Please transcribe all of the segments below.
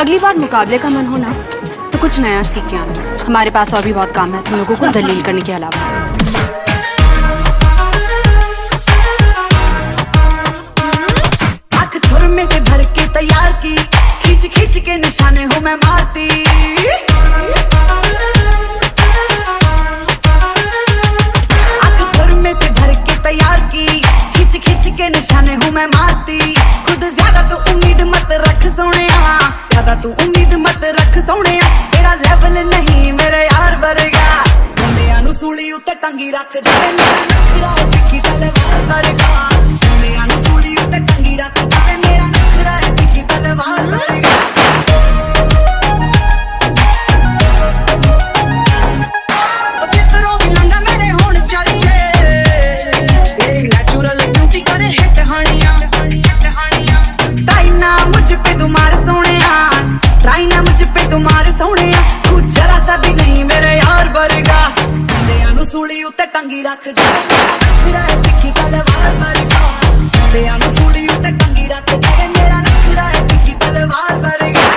अगली बार मुकाबले का मन हो ना तो कुछ नया सीख के आना। हमारे पास और भी बहुत काम है तुम लोगों को जलील करने के अलावा। आंख सुर में से भर के तैयार की, खींच खींच के निशाने हूँ मैं मारती। आंख सुर में से भर के तैयार की, खींच खींच के निशाने हूँ मैं मारती। खुद ज्यादा तो उम्मीद मत रख सोनिया, ज्यादा तू उम्मीद मत रख सोनिया। तेरा लेवल नहीं मेरे यार वर्गा, मुंडियां नू सूली उत्ते टंगी रख दे। मेरा नखरा दिखी तलवार वर्गा, मुंडियां नू सूली उत्ते टंगी रख दे। मेरा नखरा दिखी तलवार वर्गा। ओ जितरों भी लंगा मेरे होण चर्चे, तेरी नेचुरल ब्यूटी करे हिट हानियां। ट्राई ना मुझ पे तुम्हारे सोनिया, ट्राई ना मुझ पे तुम्हारे सोनिया। तू जरा सा भी नहीं मेरे यार वर्गा, मुंडियां नू सूली उत्ते टंगी रख दे। नखरा दिखी तलवार वर्गा, मुंडियां नू सूली उत्ते टंगी रख दे। मेरा नखरा दिखी तलवार वर्गा।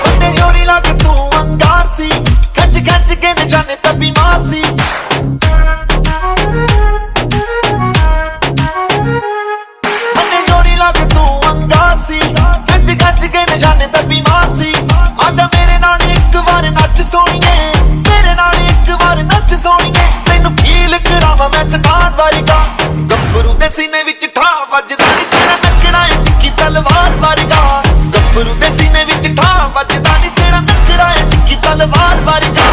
ਉਹਨੇ ਜੋਰੀ ਲੱਗ ਤੂੰ ਅੰਗਾਰ ਸੀ, ਖੱਜ ਖੱਜ ਕੇ ਨਿਸ਼ਾਨੇ ਤਾਂ ਬਿਮਾਰ ਸੀ। ਉਹਨੇ ਜੋਰੀ ਲੱਗ ਤੂੰ ਅੰਗਾਰ ਸੀ, ਖੱਜ ਖੱਜ ਕੇ ਨਿਸ਼ਾਨੇ ਤਾਂ ਬਿਮਾਰ ਸੀ। ਆਜਾ ਮੇਰੇ ਨਾਲ ਇੱਕ ਵਾਰ ਨੱਚ ਸੋਣੀਏ, ਮੇਰੇ ਨਾਲ ਇੱਕ ਵਾਰ ਨੱਚ ਸੋਣੀਏ। ਤੈਨੂੰ ਫੀਲ ਕਰਾਵਾਂ ਮੈਂ ਸਟਾਰ ਵਰਗਾ, ਗੱਭਰੂ ਦੇ ਸੀਨੇ ਵਿੱਚ ਠਾ ਵੱਜਦਾ ਨੀ ਤੇਰਾ ਨਖਰਾ ਏ ਤਿੱਖੀ ਤਲਵਾਰ ਵਰਗਾ। ਗੱਭਰੂ ਦੇ ਸੀਨੇ ਵਿੱਚ ਠਾ ਵੱਜਦਾ ਨੀ ਤੇਰਾ ਨਖਰਾ ਏ ਤਿੱਖੀ ਤਲਵਾਰ ਵਰਗਾ।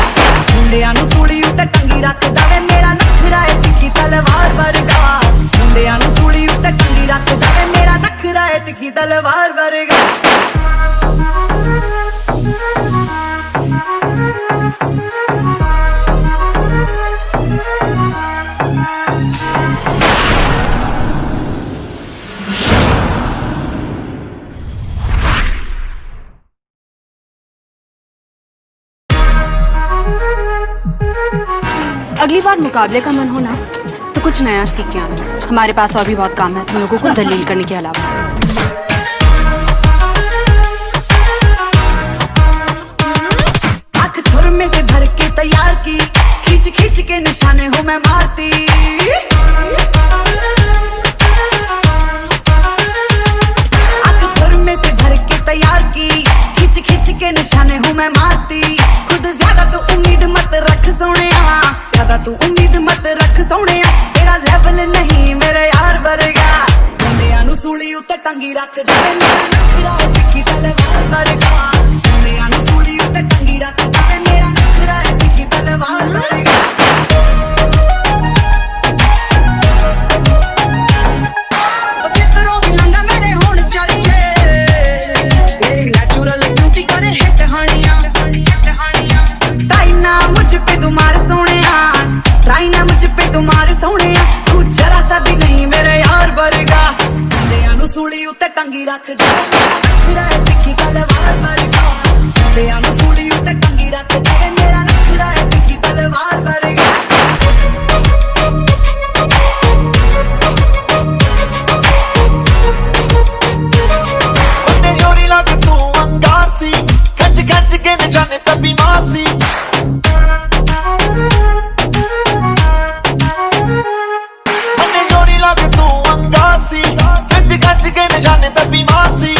ਮੁੰਡਿਆਂ ਨੂੰ ਸੂਲੀ ਉੱਤੇ ਟੰਗੀ ਰੱਖਦਾ ਵੇ, ਮੇਰਾ ਨਖਰਾ ਏ ਤਿੱਖੀ ਤਲਵਾਰ ਵਰਗਾ। ਮੁੰਡਿਆਂ ਨੂੰ ਸੂਲੀ ਉੱਤੇ ਟੰਗੀ ਰੱਖਦਾ ਵੇ, ਮੇਰਾ ਨਖਰਾ ਏ ਤਿੱਖੀ ਤਲਵਾਰ ਵਰਗਾ। अगली बार मुकाबले का मन हो ना तो कुछ नया सीख के आना। हमारे पास और भी बहुत काम है तुम लोगों को जलील करने के अलावा। आंख सुर में से भर के तैयार की, खींच खींच के निशाने हूँ मैं मारती। आंख सुर में से भर के तैयार की, खींच खींच के निशाने हूँ मैं मारती। खुद ज्यादा तो उम्मीद मत रख सोनिया, ज्यादा तू उम्मीद मत रख सोनिया। तेरा लेवल नहीं मेरे यार वर्गा, मुंडियां नू सूली उत्ते टंगी रख दे। मेरा नखरा दिखी तलवार वर्गा, मुंडियां नू सूली उत्ते टंगी रख दे। मेरा नखरा दिखी तलवार वर्गा। ओ जितरों भी लंगा मेरे होण चर्चे, तेरी नेचुरल ब्यूटी करे हिट हानियां। ट्राई ना मुझ पे तुम्हारे सोनिया, ट्राई ना मुझ पे तुम्हारे सोनिया। तू जरा सा भी नहीं मेरे यार वर्गा, मुंडियां नू सूली उत्ते टंगी रख दे। नखरा दिखी तलवार वर्गा, मुंडियां नू सूली उत्ते टंगी रख दे। मेरा नखरा दिखी तलवार वर्गा। ਉਹਨੇ ਜੋਰੀ ਲੱਗ ਤੂੰ ਅੰਗਾਰ ਸੀ, ਖੱਜ ਖੱਜ ਕੇ ਨਿਸ਼ਾਨੇ ਤਾਂ ਬਿਮਾਰ ਸੀ। ਉਹਨੇ ਜੋਰੀ ਲੱਗ ਤੂੰ ਅੰਗਾਰ ਸੀ, ਖੱਜ ਖੱਜ ਕੇ ਨਿਸ਼ਾਨੇ ਤਾਂ ਬਿਮਾਰ ਸੀ।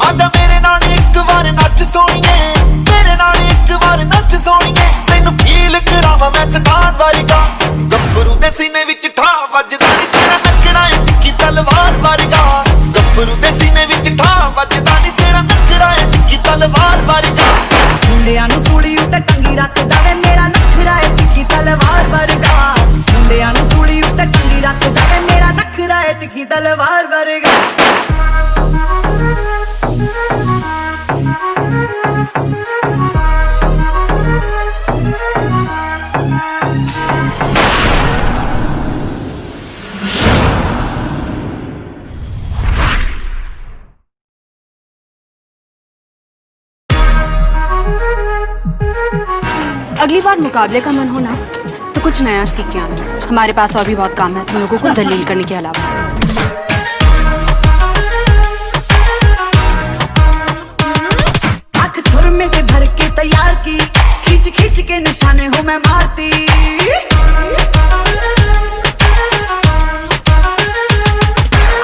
ਆਜਾ ਮੇਰੇ ਨਾਲ ਇੱਕ ਵਾਰ ਨੱਚ ਸੋਣੀਏ, ਮੇਰੇ ਨਾਲ ਇੱਕ ਵਾਰ ਨੱਚ ਸੋਣੀਏ। ਤੈਨੂੰ ਫੀਲ ਕਰਾਵਾਂ ਮੈਂ ਸਟਾਰ ਵਰਗਾ, ਗੱਭਰੂ ਦੇ ਸੀਨੇ ਵਿੱਚ ਠਾ ਵੱਜਦਾ ਨੀ ਤੇਰਾ ਨਖਰਾ ਏ ਤਿੱਖੀ ਤਲਵਾਰ ਵਰਗਾ। ਗੱਭਰੂ ਦੇ ਸੀਨੇ ਵਿੱਚ ਠਾ ਵੱਜਦਾ ਨੀ ਤੇਰਾ ਨਖਰਾ ਏ ਤਿੱਖੀ ਤਲਵਾਰ ਵਰਗਾ। ਮੁੰਡਿਆਂ ਨੂੰ ਸੂਲੀ ਉੱਤੇ ਟੰਗੀ ਰੱਖਦਾ ਵੇ, ਮੇਰਾ ਨਖਰਾ ਏ ਤਿੱਖੀ ਤਲਵਾਰ ਵਰਗਾ। ਮੁੰਡਿਆਂ ਨੂੰ ਸੂਲੀ ਉੱਤੇ ਟੰਗੀ ਰੱਖਦਾ ਵੇ, ਮੇਰਾ ਨਖਰਾ ਏ ਤਿੱਖੀ ਤਲਵਾਰ ਵਰਗਾ। अगली बार मुकाबले का मन हो ना तो तो कुछ नया सीख के आना। हमारे पास और भी बहुत काम है तुम लोगों को जलील करने के अलावा। आंख सुर में से भर के तैयार की, खींच खींच के निशाने हूँ मैं मारती।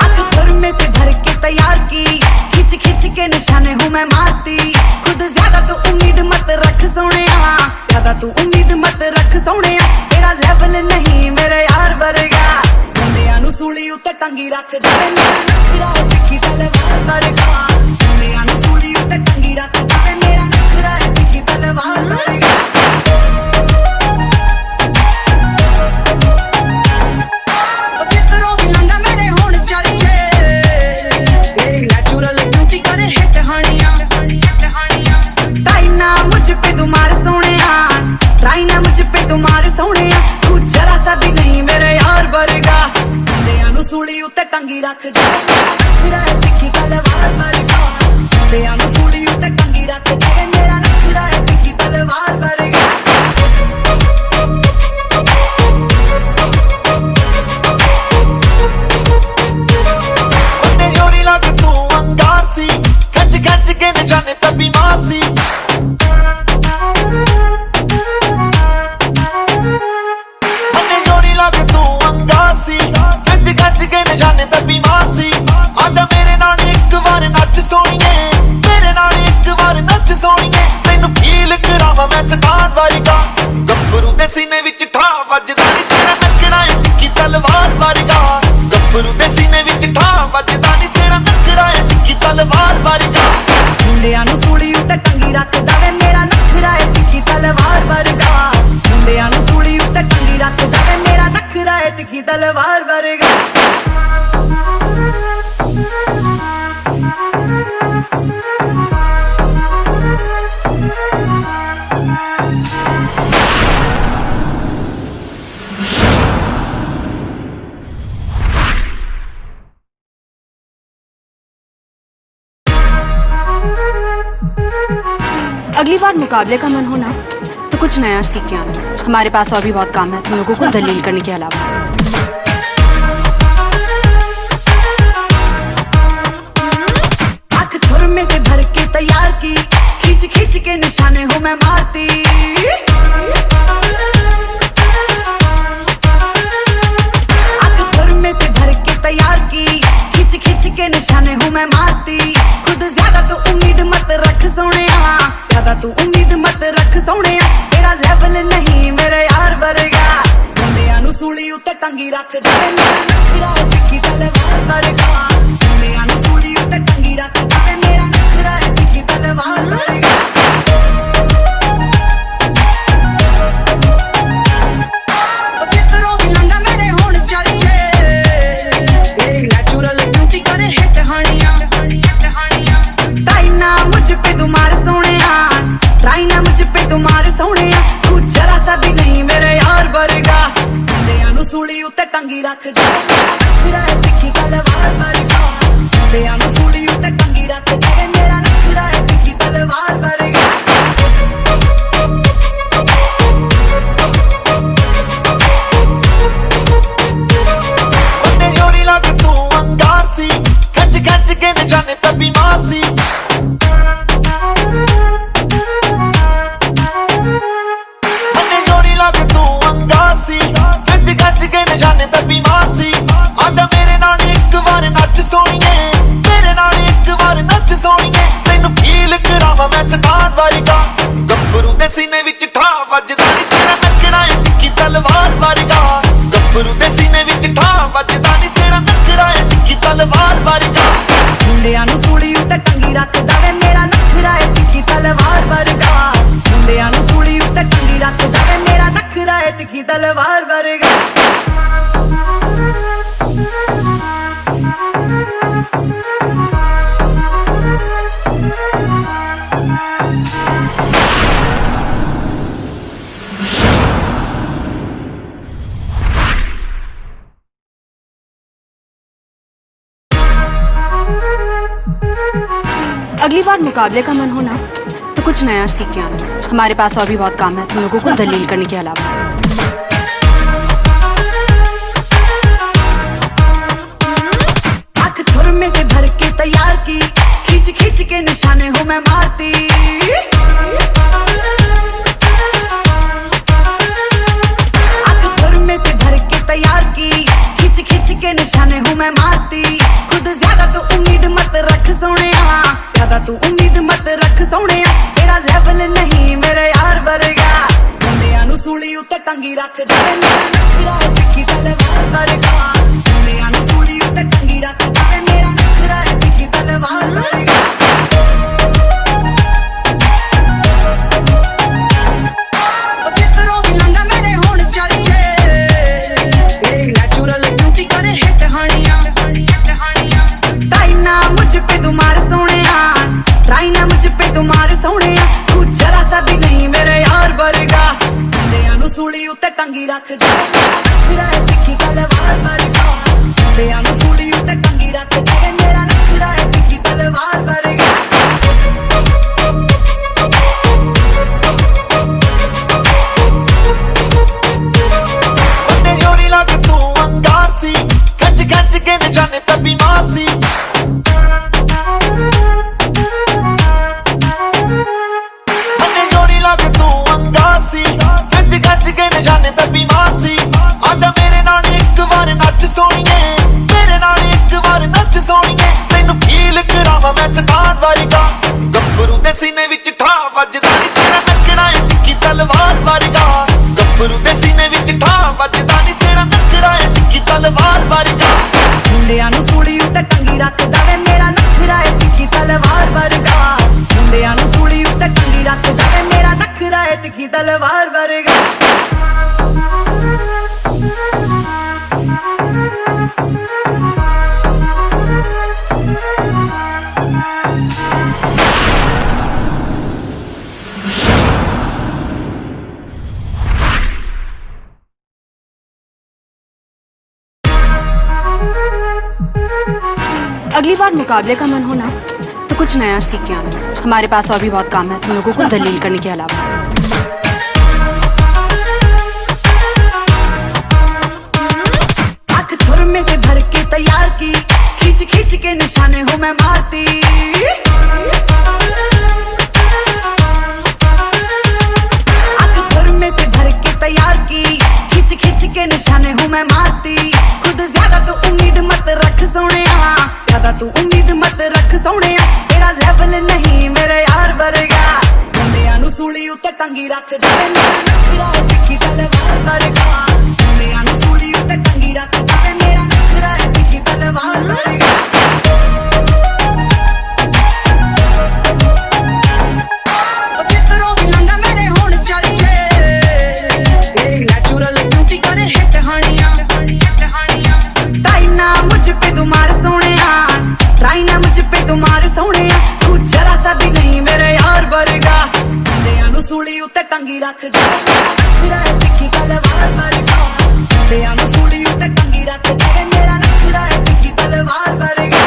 आंख सुर में से भर के तैयार की, खींच खींच के निशाने हूँ मैं मारती। खुद ज्यादा तू उम्मीद मत रख सोनिया, ज्यादा तू उम्मीद मत रख सोनिया। तेरा लेवल नहीं मेरे यार वर्गा, मुंडियां नू सूली उत्ते टंगी रख दे। मेरा नखरा है तिखी तलवार वर्गा, मुंडियां नू सूली उत्ते टंगी रख दे। मेरा नखरा है तिखी तलवार वर्गा। ओ जिधरों भी लंघा मेरे होण चल जे, मेरी नेचुरल ब्यूटी करे हिट हानियां। ताई ना मुझ पे तुम्हारे सोनिया, ट्राई ना मुझ पे तुम्हारे सोनिया। तू जरा सा भी नहीं मेरे यार वर्गा, मुंडियां नू सूली उत्ते टंगी रख दे। मेरा नखरा है तिखी तलवार वर्गा, मुंडियां नू सूली उत्ते टंगी रख दे। मेरा नखरा है तिखी तलवार वर्गा। उन्ने जोरी लाके तू अंगार सी, खच खच के निशाने तभी मार सी। उन्ने जोरी लाके तू अंगार सी, खच खच के निशाने तभी मार सी। आजा मेरे नाल एक बार नच सोनिए, मेरे नाल एक बार नच सोनिए। तैनू फील करावां मैं स्टार वर्गा, गब्बरू दे सीने विच ठा वजदा नी तेरा नखरा है तिखी तलवार वर्गा। गब्बरू दे सीने विच ठा वजदा नी तेरा नखरा है तिखी तलवार वर्गा। मुंडियां नू सूली उत्ते टंगी रख दे। मेरा नखरा है तिखी तलवार वर्गा, मुंडियां नू सूली उत्ते टंगी रख दे। मेरा नखरा है तिखी तलवार वर्गा। अगली बार मुकाबले का मन हो ना तो कुछ नया सीख के आना। हमारे पास और भी बहुत काम है तुम लोगों को जलील करने के अलावा। आंख सुर में से भर के तैयार की, खींच खींच के निशाने हूँ मैं मारती। आंख सुर में से भर के तैयार की, खींच खींच के निशाने हूँ मैं मारती। खुद ज्यादा तू उम्मीद मत रख सोनिया, ज्यादा तू उम्मीद मत रख सोनिया। तेरा लेवल नहीं मेरे यार वर्गा, मुंडियां नू सूली उत्ते टंगी रख दे। मेरा नखरा है तिखी तलवार वर्गा, मुंडियां नू सूली उत्ते टंगी रख दे। मेरा नखरा है तिखी तलवार वर्गा। ओ जिधरों भी लंघा मेरे होण चल जे, मेरी नेचुरल ब्यूटी करे हिट हानियां। ताई ना मुझ पे तुम्हारे सोनिया, ट्राई ना मुझ पे तुम्हारे सोनिया। तू जरा सा भी नहीं मेरे यार वर्गा, मुंडियां नू सूली उत्ते टंगी रख दे। मेरा नखरा है तिखी तलवार वर्गा, मुंडियां नू सूली उत्ते टंगी रख दे। मेरा नखरा है तिखी तलवार वर्गा। उन्ने जोरी लाके तू अंगार सी, खच खच के निशाने तभी मार सी। उन्ने जोरी लाके तू अंगार सी, खच खच के निशाने तभी मार सी। आजा मेरे नाल एक बार नच सोनिए, मेरे नाल एक बार नच सोनिए। तैनू फील करावां मैं स्टार वर्गा, गब्बरू दे सीने विच ठा वजदा नी तेरा नखरा है तिखी तलवार वर्गा। गब्बरू दे सीने विच ठा वजदा नी तेरा नखरा है तिखी तलवार वर्गा। मुंडियां नू सूली उत्ते टंगी रख दे। मेरा नखरा है तिखी तलवार वर्गा, मुंडियां नू सूली उत्ते टंगी रख दे। मेरा नखरा है तिखी तलवार वर्गा। अगली बार मुकाबले का मन हो ना तो कुछ नया सीख के आना। हमारे पास और भी बहुत काम है तुम लोगों को जलील करने के अलावा। में से भर के तैयार की, खींच खींच के निशाने हूँ मैं मारती। आँख सुर में से भर के तैयार की, खींच खींच के निशाने हूँ मैं मारती। खुद ज्यादा तो उम्मीद मत रख सोनिया, ज्यादा तू उम्मीद मत रख सोनिया। तेरा लेवल नहीं मेरे यार वर्गा, मुंडियां नू सूली उत्ते टंगी रख दे। मेरा नखरा है तिखी तलवार वर्गा, मुंडियां नू सूली उत्ते टंगी रख दे। मेरा नखरा है तिखी तलवार वर्गा। ओ जितरों भी लंघा मेरे होण चर्चे, तेरी नेचुरल ब्यूटी करे हिट हानियां। ट्राई ना मुझ पे तुम्हारे सोनिया, ट्राई ना मुझ पे तुम्हारे सोनिया। तू जरा सा भी नहीं मेरे यार वर्गा, मुंडियां नू सूली उत्ते टंगी रख दे। नखरा है तिखी तलवार वर्गा, मुंडियां नू सूली उत्ते टंगी रख दे। मेरा नखरा है तिखी तलवार वर्गा। ਉਹਨੇ ਜੋਰੀ ਲਾ ਕੇ ਤੂੰ ਅੰਗਾਰ ਸੀ, ਖੱਜ ਖੱਜ ਕੇ ਨਿਸ਼ਾਨੇ ਤਾਂ ਬਿਮਾਰ ਸੀ। ਉਹਨੇ ਜੋਰੀ ਲਾ ਕੇ ਤੂੰ ਅੰਗਾਰ ਸੀ, ਖੱਜ ਖੱਜ ਕੇ ਨਿਸ਼ਾਨੇ ਤਾਂ ਬਿਮਾਰ ਸੀ। ਆਜਾ ਮੇਰੇ ਨਾਲ ਇੱਕ ਵਾਰ ਨੱਚ ਸੋਣੀਏ, ਮੇਰੇ ਨਾਲ ਇੱਕ ਵਾਰ ਨੱਚ ਸੋਣੀਏ। ਤੈਨੂੰ ਫੀਲ ਕਰਾਵਾਂ ਮੈਂ ਸਟਾਰ ਵਰਗਾ, ਗੱਭਰੂ ਦੇ ਸੀਨੇ ਵਿੱਚ ਠਾ ਵੱਜਦਾ ਨੀ ਤੇਰਾ ਨਖਰਾ ਏ ਤਿੱਖੀ ਤਲਵਾਰ ਵਰਗਾ। ਗੱਭਰੂ ਦੇ ਸੀਨੇ ਵਿੱਚ ਠਾ ਵੱਜਦਾ ਨੀ ਤੇਰਾ ਨਖਰਾ ਏ ਤਿੱਖੀ ਤਲਵਾਰ ਵਰਗਾ। ਮੁੰਡਿਆਂ ਨੂੰ ਸੂਲੀ ਉੱਤੇ ਟੰਗੀ ਰੱਖਦਾ ਵੇ, ਮੇਰਾ ਨਖਰਾ ਏ ਤਿੱਖੀ ਤਲਵਾਰ ਵਰਗਾ। ਮੁੰਡਿਆਂ ਨੂੰ ਸੂਲੀ ਉੱਤੇ ਟੰਗੀ ਰੱਖਦਾ ਵੇ, ਮੇਰਾ ਨਖਰਾ ਏ ਤਿੱਖੀ ਤਲਵਾਰ ਵਰਗਾ। अगली बार मुकाबले का मन हो ना तो कुछ नया सीख के आना। हमारे पास और भी बहुत काम है तुम लोगों को जलील करने के अलावा। आँख सुर में से भर के तैयार की, खींच खींच के निशाने हूँ मैं मारती। आँख सुर में से भर के तैयार की, खींच खींच के निशाने हूँ मैं मारती। खुद ज्यादा तो उम्मीद मत रख सोनिया, ज्यादा तू उम्मीद मत रख सोनिया। तेरा लेवल नहीं मेरे यार वर्गा, मुंडियां नू सूली उत्ते टंगी रख दे। मेरा नखरा है तिखी तलवार वर्गा, मुंडियां नू सूली उत्ते टंगी रख दे। मेरा नखरा है तिखी तलवार वर्गा। ओ जितरों भी लंघा मेरे होण चर्चे, तेरी नेचुरल ब्यूटी करे हिट हानियां। ट्राई ना मुझ पे तुम्हारे सोनिया, ट्राई ना मुझ पे तुम्हारे सोनिया। तू जरा सा भी नहीं मेरे यार वर्गा, मुंडियां नू सूली उत्ते टंगी रख दे। नखरा है तिखी तलवार वर्गा, मुंडियां नू सूली उत्ते टंगी रख दे। मेरा नखरा है तिखी तलवार वर्गा।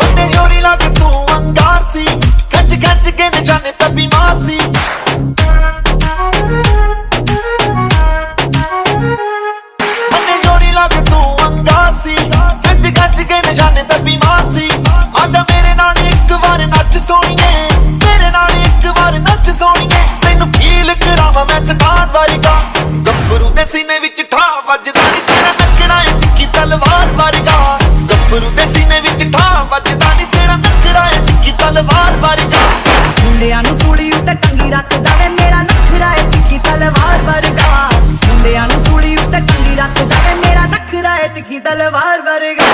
ਉਹਨੇ ਜੋਰੀ ਲਾ ਕੇ ਤੂੰ ਅੰਗਾਰ ਸੀ, ਖੱਜ ਖੱਜ ਕੇ ਨਿਸ਼ਾਨੇ ਤਾਂ ਬਿਮਾਰ ਸੀ। ਉਹਨੇ ਜੋਰੀ ਲਾ ਕੇ ਤੂੰ ਅੰਗਾਰ ਸੀ, ਖੱਜ ਖੱਜ ਕੇ ਨਿਸ਼ਾਨੇ ਤਾਂ ਬਿਮਾਰ ਸੀ। ਆਜਾ ਮੇਰੇ ਨਾਲ ਇੱਕ ਵਾਰ ਨੱਚ ਸੋਣੀਏ, ਮੇਰੇ ਨਾਲ ਇੱਕ ਵਾਰ ਨੱਚ ਸੋਣੀਏ। ਤੈਨੂੰ ਫੀਲ ਕਰਾਵਾਂ ਮੈਂ ਸਟਾਰ ਵਰਗਾ, ਗੱਭਰੂ ਦੇ ਸੀਨੇ ਵਿੱਚ ਠਾ ਵੱਜਦਾ ਨੀ ਤੇਰਾ ਨਖਰਾ ਏ ਤਿੱਖੀ ਤਲਵਾਰ ਵਰਗਾ। ਗੱਭਰੂ ਦੇ ਸੀਨੇ ਵਿੱਚ ਠਾ ਵੱਜਦਾ ਨੀ ਤੇਰਾ ਨਖਰਾ ਏ ਤਿੱਖੀ ਤਲਵਾਰ ਵਰਗਾ। ਮੁੰਡਿਆਂ ਨੂੰ ਸੂਲੀ ਉੱਤੇ ਟੰਗੀ ਰੱਖਦਾ ਵੇ, ਮੇਰਾ ਨਖਰਾ ਏ ਤਿੱਖੀ ਤਲਵਾਰ ਵਰਗਾ। ਮੁੰਡਿਆਂ ਨੂੰ ਸੂਲੀ ਉੱਤੇ ਟੰਗੀ ਰੱਖਦਾ ਵੇ, ਮੇਰਾ ਨਖਰਾ ਏ ਤਿੱਖੀ ਤਲਵਾਰ ਵਰਗਾ।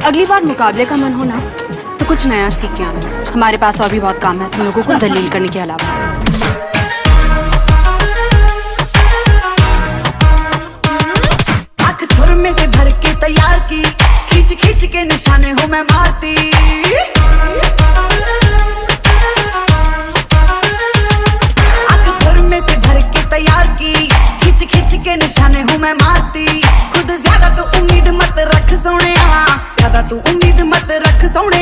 अगली बार मुकाबले का मन हो ना तो कुछ नया सीख के आना। हमारे पास और भी बहुत काम है तुम लोगों को जलील करने के अलावा। आँख सुर में से भर के तैयार की, खींच खींच के निशाने हूँ मैं मारती। मैं मारती खुद ज्यादा तू उम्मीद मत रख सोने ज्यादा तू उम्मीद मत रख सोने